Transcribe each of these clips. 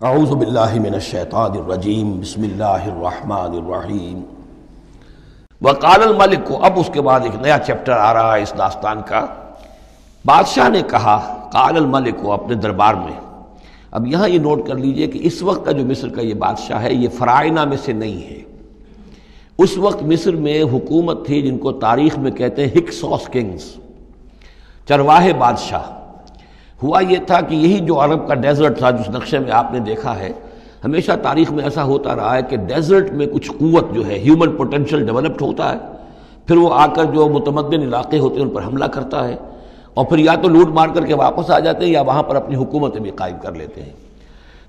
اعوذ باللہ من الشیطان الرجیم بسم اللہ الرحمن الرحیم وقال الملک کو اب اس کے بعد ایک نیا چیپٹر آ رہا ہے اس داستان کا۔ بادشاہ نے کہا، قال الملک کو اپنے دربار میں۔ اب یہاں یہ نوٹ کر لیجئے کہ اس وقت کا جو مصر کا یہ بادشاہ ہے یہ فرائض میں سے نہیں ہے۔ اس وقت مصر میں حکومت تھی جن کو تاریخ میں کہتے ہیں ہکسوس کنگز، چرواہے بادشاہ۔ ہوا یہ تھا کہ یہی جو عرب کا ڈیزرٹ تھا جس نقشے میں آپ نے دیکھا ہے، ہمیشہ تاریخ میں ایسا ہوتا رہا ہے کہ ڈیزرٹ میں کچھ قوت جو ہے ہیومن پوٹینشیل ڈیولپڈ ہوتا ہے، پھر وہ آ کر جو متمدن علاقے ہوتے ہیں ان پر حملہ کرتا ہے، اور پھر یا تو لوٹ مار کر کے واپس آ جاتے ہیں یا وہاں پر اپنی حکومتیں بھی قائم کر لیتے ہیں۔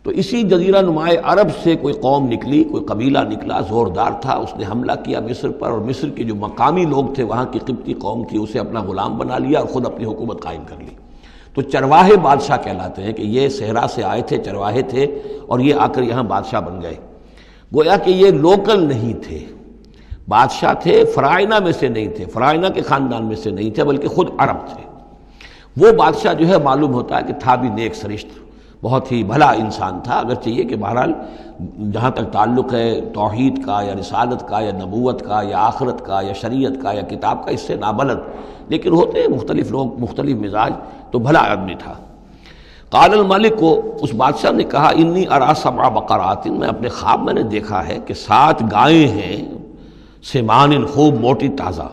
تو اسی جزیرہ نمائے عرب سے کوئی قوم نکلی، کوئی قبیلہ نکلا، زوردار تھا، اس نے حملہ کیا مصر پر، اور مصر کے جو مقامی لوگ تھے، وہاں کی قبطی قوم تھی، اسے اپنا غلام بنا لیا اور خود اپنی حکومت قائم کر لی۔ تو چرواہے بادشاہ کہلاتے ہیں کہ یہ صحرا سے آئے تھے، چرواہے تھے، اور یہ آ کر یہاں بادشاہ بن گئے۔ گویا کہ یہ لوکل نہیں تھے، بادشاہ تھے، فرائض میں سے نہیں تھے، فرائض کے خاندان میں سے نہیں تھے، بلکہ خود عرب تھے۔ وہ بادشاہ جو ہے معلوم ہوتا ہے کہ تھا بھی نیک سرشت، بہت ہی بھلا انسان تھا، اگرچہ یہ کہ بہرحال جہاں تک تعلق ہے توحید کا یا رسالت کا یا نبوت کا یا آخرت کا یا شریعت کا یا کتاب کا، اس سے نابلد، لیکن ہوتے ہیں مختلف لوگ، مختلف مزاج، تو بھلا آدمی تھا۔ قال الملک کو اس بادشاہ نے کہا، انی ارا سبع بقرات، میں اپنے خواب میں نے دیکھا ہے کہ 7 گائیں ہیں، سمان خوب موٹی تازہ،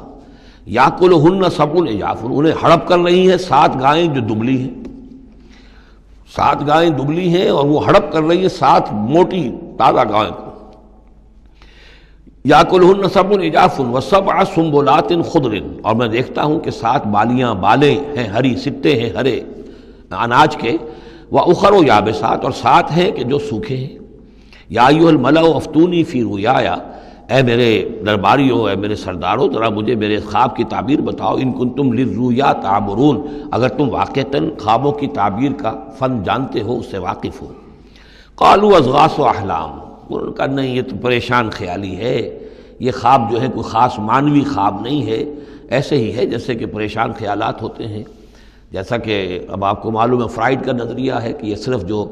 یاکلہن سبع عجاف، انہیں ہڑپ کر رہی ہیں 7 گائیں جو دبلی ہیں، 7 گائیں دبلی ہیں اور وہ ہڑپ کر رہی ہیں 7 موٹی تازہ گائیں کو۔ یاکلہن سبع عجاف وسبع سنبلات خضر، اور میں دیکھتا ہوں کہ 7 بالیاں، بالیں ہیں ہری، سٹے ہیں ہرے اناج کے، واخر یابسات، اور 7 ہیں کہ جو سوکھے ہیں۔ یا ایھا الملأ افتونی فی رؤیایا، اے میرے درباریوں، اے میرے سرداروں، ذرا مجھے میرے خواب کی تعبیر بتاؤ، ان کنتم للرؤیا تعبرون، اگر تم واقعتاً خوابوں کی تعبیر کا فن جانتے ہو، اس سے واقف ہو۔ قالوا اضغاث احلام، انہوں نے کہا نہیں، یہ تو پریشان خیالی ہے، یہ خواب جو ہے کوئی خاص معنوی خواب نہیں ہے، ایسے ہی ہے جیسے کہ پریشان خیالات ہوتے ہیں۔ جیسا کہ اب آپ کو معلوم ہے فرائڈ کا نظریہ ہے کہ یہ صرف جو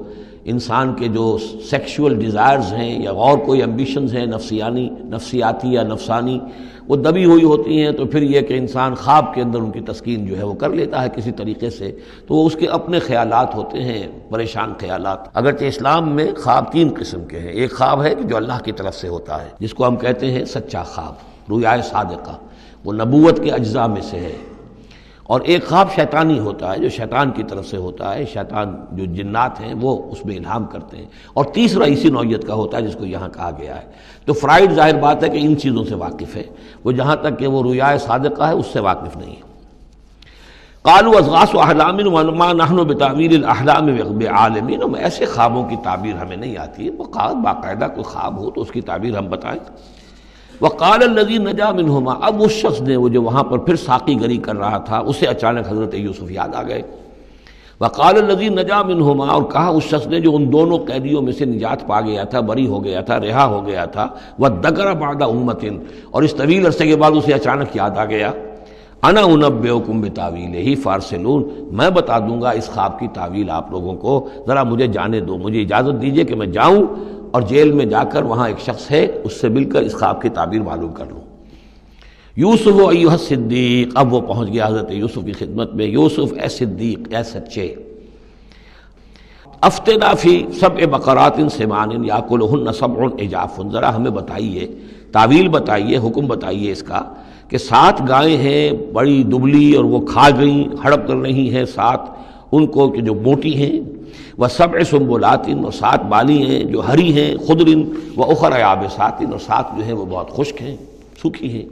انسان کے جو سیکشول ڈیزائرز ہیں یا اور کوئی ایمبیشنز ہیں نفسیاتی یا نفسانی، وہ دبی ہوئی ہوتی ہیں، تو پھر یہ کہ انسان خواب کے اندر ان کی تسکین جو ہے وہ کر لیتا ہے کسی طریقے سے، تو وہ اس کے اپنے خیالات ہوتے ہیں، پریشان خیالات۔ اگرچہ اسلام میں خواب 3 قسم کے ہیں۔ ایک خواب ہے کہ جو اللہ کی طرف سے ہوتا ہے، جس کو ہم کہتے ہیں سچا خواب، رؤیا صادقہ، وہ نبوت کے اجزاء میں سے ہے۔ اور ایک خواب شیطانی ہوتا ہے، جو شیطان کی طرف سے ہوتا ہے، شیطان جو جنات ہیں وہ اس میں الہام کرتے ہیں۔ اور تیسرا اسی نوعیت کا ہوتا ہے جس کو یہاں کہا گیا ہے۔ تو فرائڈ ظاہر بات ہے کہ ان چیزوں سے واقف ہے، وہ جہاں تک کہ وہ رؤیا صادقہ ہے اس سے واقف نہیں ہے۔ قالوا اضغاث احلام وما نحن بتاویل الاحلام بعالمین، ایسے خوابوں کی تعبیر ہمیں نہیں آتی ہے، وہ باقاعدہ کوئی خواب ہو تو اس کی تعبیر ہم بتائیں۔ وقال الذی نجا منہما، اب اس شخص نے، وہ جو وہاں پر پھر ساقی گری کر رہا تھا، اسے اچانک حضرت یوسف یاد آ گئے۔ وقال الذی نجا منہما، اور کہا اس شخص نے جو ان دونوں قیدیوں میں سے نجات پا گیا تھا، بری ہو گیا تھا، رہا ہو گیا تھا، وذکر بعد امۃ، اور اس طویل عرصے کے بعد اسے اچانک یاد آ گیا، انا انبئکم بتاویلہ فارسلون، میں بتا دوں گا اس خواب کی تعویل آپ لوگوں کو، ذرا مجھے جانے دو، مجھے اجازت دیجئے کہ میں جاؤں اور جیل میں جا کر وہاں ایک شخص ہے اس سے مل کر اس خواب کی تعبیر معلوم کر لوں۔ یوسف ایھا الصدیق، اب وہ پہنچ گیا حضرت یوسف کی خدمت میں، یوسف اے صدیق، اے سچے، افتنا فی 7 بقرات سمان یاکلہن 7 عجاف، ذرا ہمیں بتائیے، تعویل بتائیے، حکم بتائیے اس کا کہ 7 گائیں ہیں بڑی دبلی اور وہ کھا گئیں، ہڑپ کر رہی ہیں 7 ان کو کہ جو موٹی ہیں، وسبع سنبلات، اور 7 بالی ہیں جو ہری ہیں، خضر واخر یابسات، اور 7 جو ہیں وہ بہت خشک ہیں، سوکھی ہیں،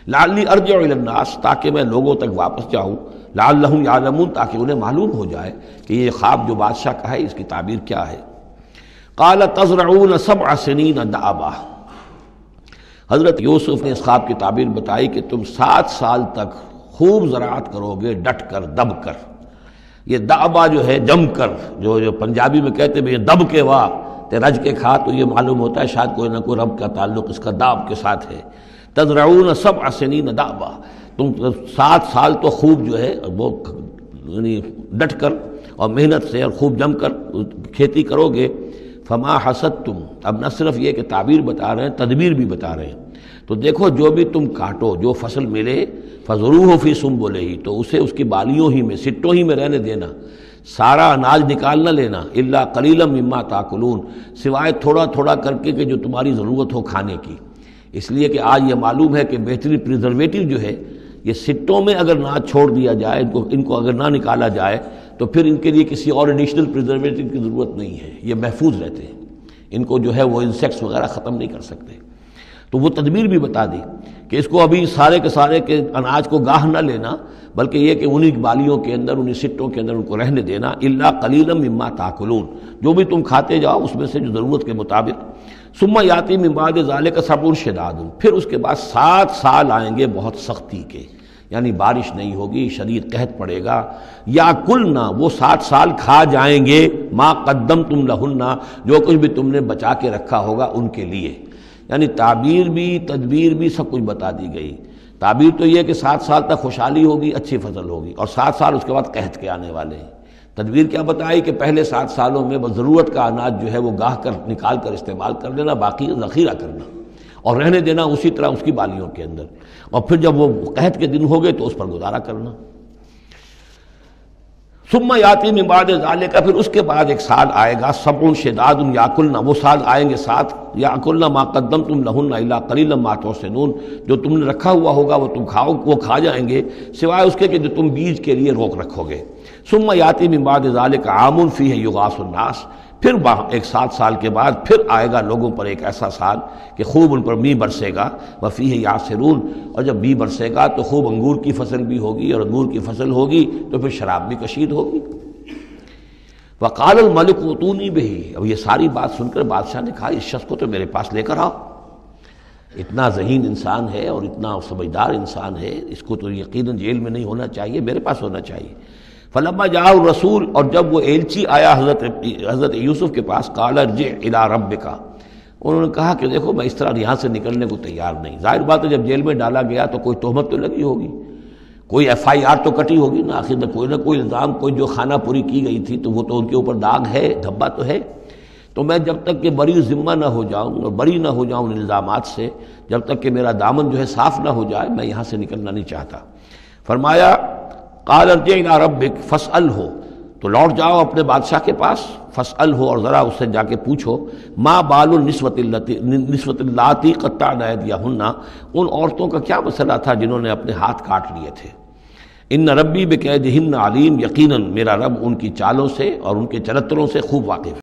لعلی ارجع الی الناس، تاکہ میں لوگوں تک واپس جاؤں، لعلہم یعلمون، تاکہ انہیں معلوم ہو جائے کہ یہ خواب جو بادشاہ کا ہے اس کی تعبیر کیا ہے۔ قال تزرعون 7 سنین دأبا، حضرت یوسف نے اس خواب کی تعبیر بتائی کہ تم 7 سال تک خوب زراعت کرو گے، ڈٹ کر، دب کر۔ یہ دأبا جو ہے جم کر، جو پنجابی میں کہتے ہیں دب کے واہ تے رج کے کھا، تو یہ معلوم ہوتا ہے شاید کوئی نہ کوئی رب کا تعلق اس کا داب کے ساتھ ہے۔ تزرعون 7 سنین دأبا، تم 7 سال تو خوب جو ہے وہ ڈٹ کر اور محنت سے اور خوب جم کر کھیتی کرو گے، فما حسدتم، اب نہ صرف یہ کہ تعبیر بتا رہے ہیں، تدبیر بھی بتا رہے ہیں. تو دیکھو جو بھی تم کاٹو، جو فصل ملے فضروہ فی سنبلہ، تو اسے اس کی بالیوں ہی میں، سٹوں ہی میں رہنے دینا، سارا اناج نکال نہ لینا. الا قلیلا مما تاکلون، سوائے تھوڑا تھوڑا کر کے کہ جو تمہاری ضرورت ہو کھانے کی. اس لیے کہ آج یہ معلوم ہے کہ بہترین پریزرویٹو جو ہے یہ سٹوں میں اگر نہ چھوڑ دیا جائے، ان کو اگر نہ نکالا جائے تو پھر ان کے لیے کسی اور ایڈیشنل پریزرویٹو کی ضرورت نہیں ہے، یہ محفوظ رہتے ہیں، ان کو جو ہے وہ انسیکٹس وغیرہ ختم نہیں کر سکتے. تو وہ تدبیر بھی بتا دی کہ اس کو ابھی سارے کے سارے کے اناج کو گاہ نہ لینا، بلکہ یہ کہ انہی بالیوں کے اندر، انہی سٹوں کے اندر ان کو رہنے دینا. الا قلیلا مما تاکلون، جو بھی تم کھاتے جاؤ اس میں سے جو ضرورت کے مطابق. ثم یاتی من بعد ذلک سبع شداد، پھر اس کے بعد 7 سال آئیں گے بہت سختی کے، یعنی بارش نہیں ہوگی، شدید قحط پڑے گا. یا کلنا، وہ 7 سال کھا جائیں گے ما قدمتم لہن، جو کچھ بھی تم نے بچا کے رکھا ہوگا ان کے لیے. یعنی تعبیر بھی تدبیر بھی سب کچھ بتا دی گئی. تعبیر تو یہ کہ 7 سال تک خوشحالی ہوگی، اچھی فصل ہوگی، اور 7 سال اس کے بعد قحط کے آنے والے ہیں. تدبیر کیا بتائی کہ پہلے 7 سالوں میں بس ضرورت کا اناج جو ہے وہ گاہ کر نکال کر استعمال کر لینا، باقی ذخیرہ کرنا اور رہنے دینا اسی طرح اس کی بالیوں کے اندر، اور پھر جب وہ قحط کے دن ہو گئے تو اس پر گزارا کرنا. ثم یاتی من بعد ذالک، پھر اس کے بعد ایک سال آئے گا سبع شداد یاکلن، وہ سال آئیں گے 7 یاکلن ما قدمتم لہن الا قلیلا ما تحسنون، جو تم نے رکھا ہوا ہوگا وہ تم کھاؤ، وہ کھا جائیں گے سوائے اس کے کہ جو تم بیج کے لیے روک رکھو گے. ثم یاتی من بعد ذالک عام فیہ یغاث الناس، پھر ایک 7 سال کے بعد پھر آئے گا لوگوں پر ایک ایسا سال کہ خوب ان پر می برسے گا. وفیہ یعصرون، اور جب می برسے گا تو خوب انگور کی فصل بھی ہوگی، اور انگور کی فصل ہوگی تو پھر شراب بھی کشید ہوگی. وقال الملک اوتونی بہ، اب یہ ساری بات سن کر بادشاہ نے کہا اس شخص کو تو میرے پاس لے کر آؤ، اتنا ذہین انسان ہے اور اتنا سمجھدار انسان ہے، اس کو تو یقیناً جیل میں نہیں ہونا چاہیے، میرے پاس ہونا چاہیے. فلما جاء الرسول، اور جب وہ ایلچی آیا حضرت یوسف کے پاس، قال ارجع الی ربک، انہوں نے کہا کہ دیکھو میں اس طرح یہاں سے نکلنے کو تیار نہیں. ظاہر بات ہے جب جیل میں ڈالا گیا تو کوئی تہمت تو لگی ہوگی، کوئی FIR تو کٹی ہوگی نا، آخر میں کوئی نہ کوئی الزام، کوئی جو خانہ پوری کی گئی تھی تو وہ تو ان کے اوپر داغ ہے، دھبا تو ہے. تو میں جب تک کہ بری ذمہ نہ ہو جاؤں اور بری نہ ہو جاؤں ان الزامات سے، جب تک کہ میرا دامن جو ہے صاف نہ ہو جائے، میں یہاں سے نکلنا نہیں چاہتا. فرمایا قال ارجع الی ربک فاسألہ، تو لوٹ جاؤ اپنے بادشاہ کے پاس، فاسألہ، اور ذرا اس سے جا کے پوچھو، ما بال النسوۃ اللاتی قطعن ایدیہن، ان عورتوں کا کیا مسئلہ تھا جنہوں نے اپنے ہاتھ کاٹ لیے تھے. ان ربی بکیدہن علیم، یقیناً میرا رب ان کی چالوں سے اور ان کے چرتروں سے خوب واقف ہے.